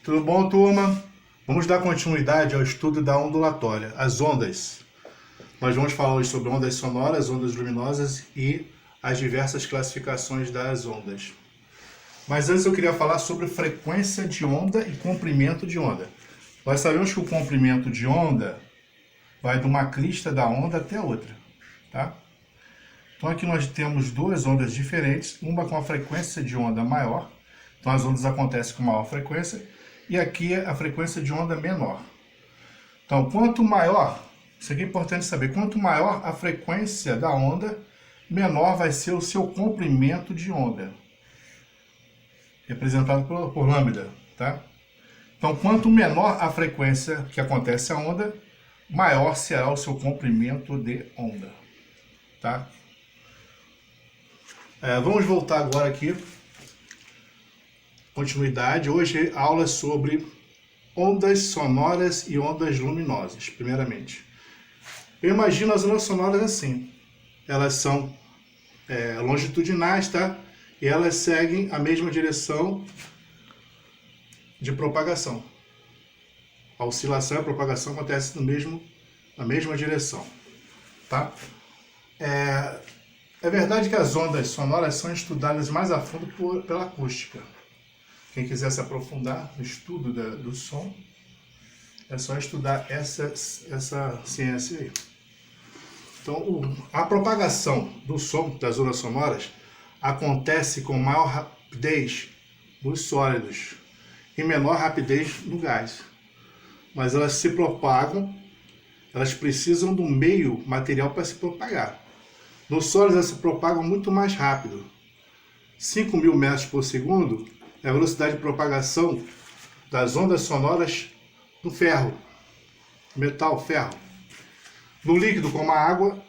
Tudo bom, turma? Vamos dar continuidade ao estudo da ondulatória, as ondas. Nós vamos falar hoje sobre ondas sonoras, ondas luminosas e as diversas classificações das ondas. Mas antes eu queria falar sobre frequência de onda e comprimento de onda. Nós sabemos que o comprimento de onda vai de uma crista da onda até outra, tá? Então aqui nós temos duas ondas diferentes, uma com a frequência de onda maior, então as ondas acontecem com maior frequência, e aqui é a frequência de onda menor. Então quanto maior, isso aqui é importante saber, quanto maior a frequência da onda, menor vai ser o seu comprimento de onda, representado por lambda, tá? Então quanto menor a frequência que acontece a onda, maior será o seu comprimento de onda, tá? Vamos voltar agora aqui, continuidade, hoje aula sobre ondas sonoras e ondas luminosas, primeiramente. Eu imagino as ondas sonoras assim, elas são longitudinais, tá? E elas seguem a mesma direção de propagação. A oscilação e a propagação acontecem na mesma direção, tá? É verdade que as ondas sonoras são estudadas mais a fundo pela acústica. Quem quiser se aprofundar no estudo do som, é só estudar essa ciência aí. Então, a propagação do som das ondas sonoras acontece com maior rapidez nos sólidos e menor rapidez no gás. Mas elas se propagam, elas precisam do meio material para se propagar. Nos sólidos elas se propagam muito mais rápido. 5.000 metros por segundo é a velocidade de propagação das ondas sonoras do ferro, metal, ferro. No líquido, como a água,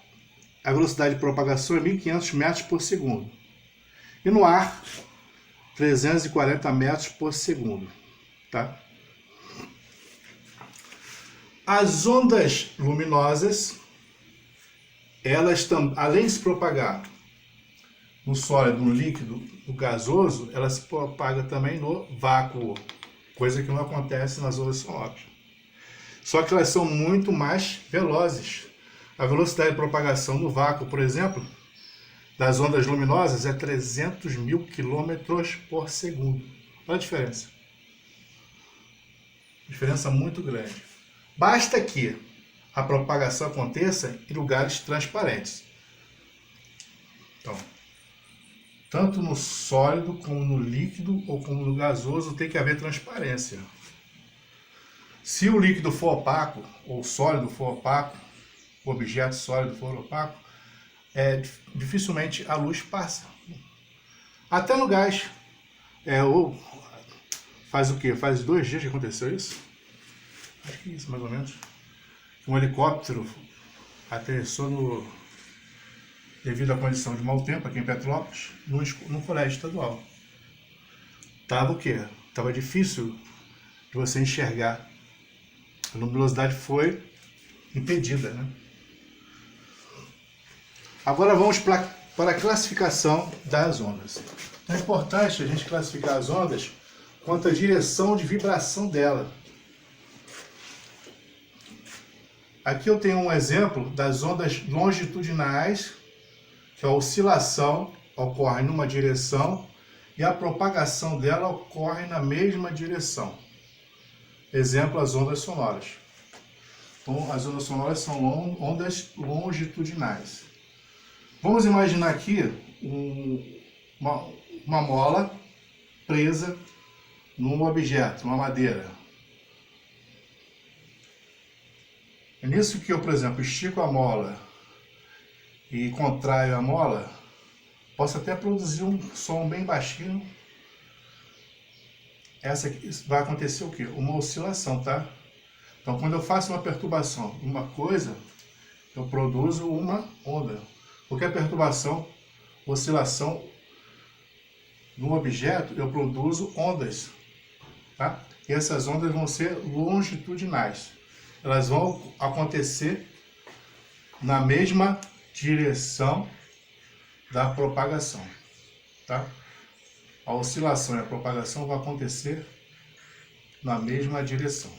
a velocidade de propagação é 1.500 metros por segundo. E no ar, 340 metros por segundo. Tá? As ondas luminosas, elas, além de se propagar no sólido, no líquido, no gasoso, ela se propaga também no vácuo, coisa que não acontece nas ondas sonoras. Só que elas são muito mais velozes. A velocidade de propagação no vácuo, por exemplo, das ondas luminosas é 300.000 km por segundo. Olha a diferença. Diferença muito grande. Basta que a propagação aconteça em lugares transparentes. Então, tanto no sólido, como no líquido, ou como no gasoso, tem que haver transparência. Se o líquido for opaco, ou o sólido for opaco, o objeto sólido for opaco, dificilmente a luz passa. Até no gás. Faz o quê? Faz 2 dias que aconteceu isso? Acho que isso, mais ou menos. Um helicóptero aterrissou devido à condição de mau tempo aqui em Petrópolis, no colégio estadual. Tava o quê? Tava difícil de você enxergar. A luminosidade foi impedida, né? Agora vamos para a classificação das ondas. É importante a gente classificar as ondas quanto à direção de vibração dela. Aqui eu tenho um exemplo das ondas longitudinais, que a oscilação ocorre numa direção e a propagação dela ocorre na mesma direção. Exemplo, as ondas sonoras. Então, as ondas sonoras são ondas longitudinais. Vamos imaginar aqui uma mola presa num objeto, uma madeira. É nisso que eu, por exemplo, estico a mola e contraio a mola, posso até produzir um som bem baixinho. Essa aqui vai acontecer o quê? Uma oscilação, tá? Então, quando eu faço uma perturbação em uma coisa, eu produzo uma onda. Qualquer perturbação, oscilação no objeto, eu produzo ondas, tá? E essas ondas vão ser longitudinais. Elas vão acontecer na mesma direção da propagação, tá? A oscilação e a propagação vão acontecer na mesma direção.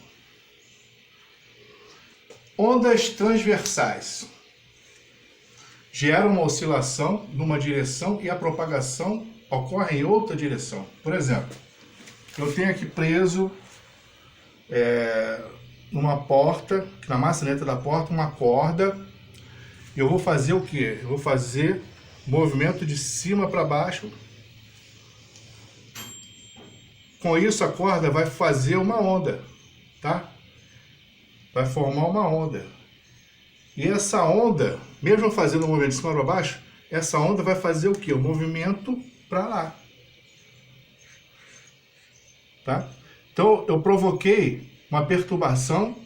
Ondas transversais geram uma oscilação numa direção e a propagação ocorre em outra direção. Por exemplo, eu tenho aqui preso numa porta, na maçaneta da porta, uma corda. E eu vou fazer o quê? Eu vou fazer movimento de cima para baixo. Com isso a corda vai fazer uma onda, tá? Vai formar uma onda. E essa onda, mesmo fazendo o movimento de cima para baixo, essa onda vai fazer o quê? O movimento para lá. Tá? Então eu provoquei uma perturbação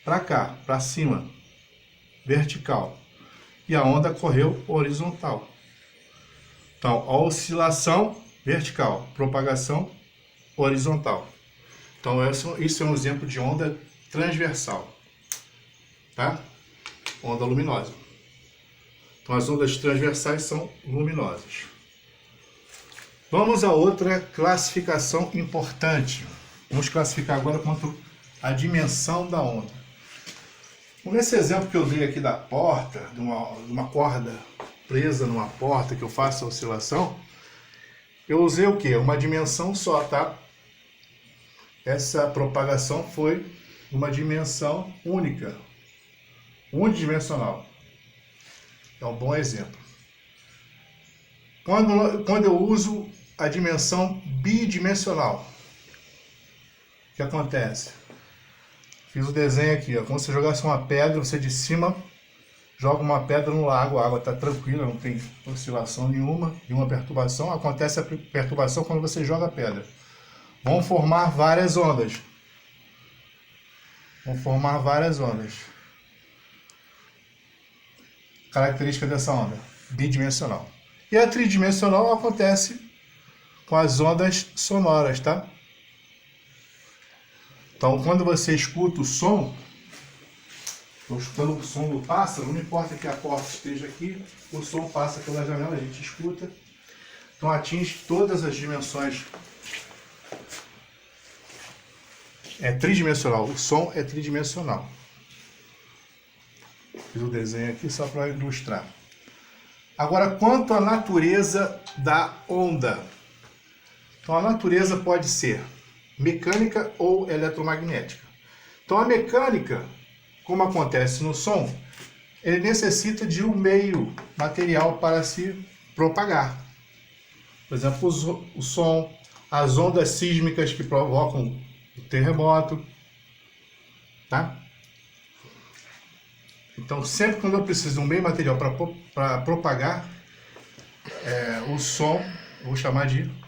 para cá, para cima, vertical. E a onda correu horizontal. Então, a oscilação vertical, propagação horizontal. Então, isso é um exemplo de onda transversal. Tá? Onda luminosa. Então, as ondas transversais são luminosas. Vamos a outra classificação importante. Vamos classificar agora quanto à dimensão da onda. Nesse exemplo que eu dei aqui da porta, de uma corda presa numa porta que eu faço a oscilação, eu usei o quê? Uma dimensão só, tá? Essa propagação foi uma dimensão única, unidimensional. É um bom exemplo. Quando eu uso a dimensão bidimensional, o que acontece? Fiz o desenho aqui, ó. Como se você jogasse uma pedra, você de cima joga uma pedra no lago, a água está tranquila, não tem oscilação nenhuma perturbação. Acontece a perturbação quando você joga a pedra. Vão formar várias ondas. Característica dessa onda, bidimensional. E a tridimensional acontece com as ondas sonoras, tá? Então, quando você escuta o som, estou escutando o som do pássaro, não importa que a porta esteja aqui, o som passa pela janela, a gente escuta. Então, atinge todas as dimensões. É tridimensional, o som é tridimensional. Fiz o desenho aqui só para ilustrar. Agora, quanto à natureza da onda. Então, a natureza pode ser mecânica ou eletromagnética. Então, a mecânica, como acontece no som, ele necessita de um meio material para se propagar. Por exemplo, o som, as ondas sísmicas que provocam o terremoto, tá? Então, sempre quando eu preciso de um meio material para propagar o som, vou chamar de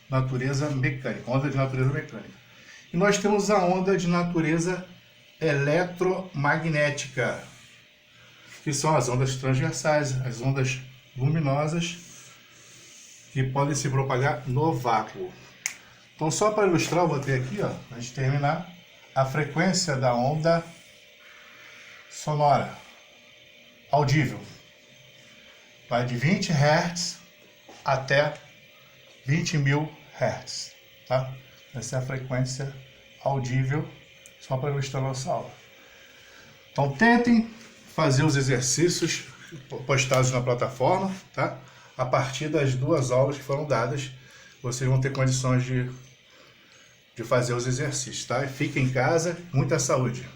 natureza mecânica, onda de natureza mecânica. E nós temos a onda de natureza eletromagnética, que são as ondas transversais, as ondas luminosas, que podem se propagar no vácuo. Então, só para ilustrar, eu vou ter aqui, ó, antes de terminar, a frequência da onda sonora, audível. Vai de 20 Hz até 20.000 Hz, tá? Essa é a frequência audível, só para ilustrar a nossa aula. Então, tentem fazer os exercícios postados na plataforma, tá? A partir das 2 aulas que foram dadas, vocês vão ter condições de fazer os exercícios, tá? E fiquem em casa, muita saúde!